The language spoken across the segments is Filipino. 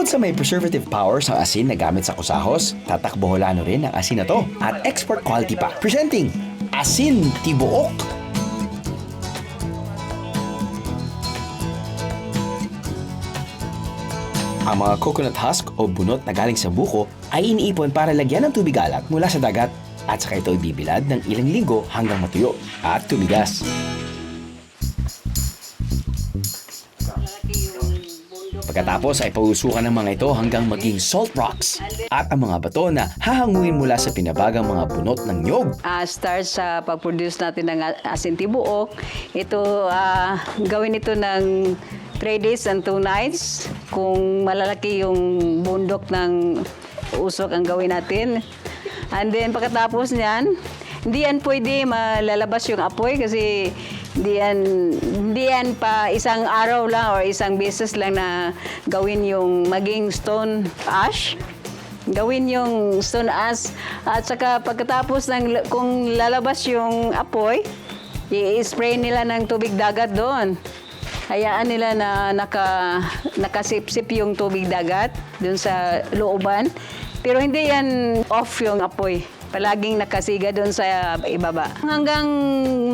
Bukod sa may preservative powers ang asin na gamit sa kusahos, tatakbo Holano rin ang asin na to at export quality pa. Presenting Asin Tibuok. Ang mga coconut husk o bunot na galing sa buko ay iniipon para lagyan ng tubig alat mula sa dagat at saka ito ibibilad ng ilang linggo hanggang matuyo at tumigas. Pagkatapos ay pausukan ng mga ito hanggang maging salt rocks at ang mga bato na hahanguin mula sa pinabagang mga bunot ng niyog. Start sa pag-produce natin ng asin tibuok, ito gawin ito ng 3 days and 2 nights. Kung malalaki yung bundok ng usok ang gawin natin. And then pagkatapos niyan, hindi yan pwede malalabas yung apoy kasi hindi yan pa isang araw lang or isang beses lang na gawin yung maging stone ash. Gawin yung stone ash at saka pagkatapos kung lalabas yung apoy, i-spray nila ng tubig dagat doon. Hayaan nila na nakasipsip yung tubig dagat doon sa looban. Pero hindi yan off yung apoy. Palaging nakasiga doon sa ibaba. Hanggang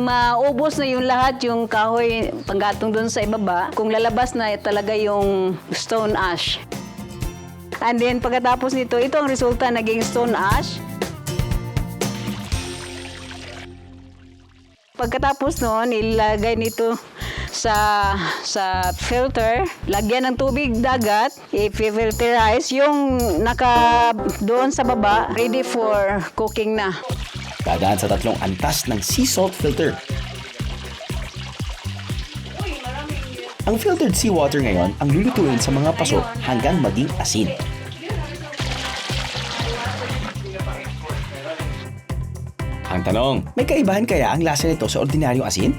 maubos na yung lahat, yung kahoy panggatong doon sa ibaba, kung lalabas na talaga yung stone ash. And then pagkatapos nito, ito ang resulta naging stone ash. Pagkatapos noon, ilagay nito sa filter, lagyan ng tubig dagat, i-filterize yung doon sa baba, ready for cooking na. Dadaan sa 3 antas ng sea salt filter. Ang filtered seawater ngayon ang lulutuin sa mga paso hanggang maging asin. Ang tanong, may kaibahan kaya ang lasa nito sa ordinaryong asin?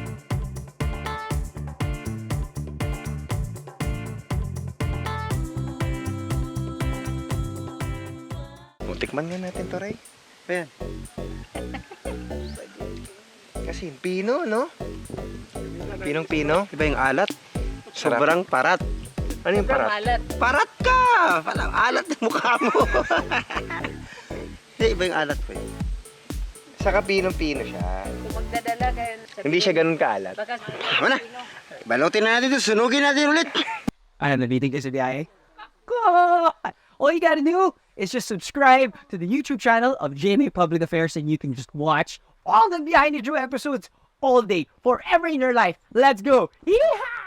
Tikman nga natin to, Ray. Ayan. Kasi pino, no? Pinong-pino. Iba yung alat. Sobrang parat. Ano yung parat? Alat. Parat ka! Parang alat ng mukha mo. Hindi, iba yung alat ko eh. Saka pinong-pino siya. Kung magdadala kayo, Hindi siya ganun kaalat. baka Tama na. Balutin na natin ito. Sunugin natin ulit. I have the meeting is the IA. Cool. All you gotta do is just subscribe to the YouTube channel of GMA Public Affairs and you can just watch all the Behind the Drew episodes all day, forever in your life. Let's go. Yeehaw!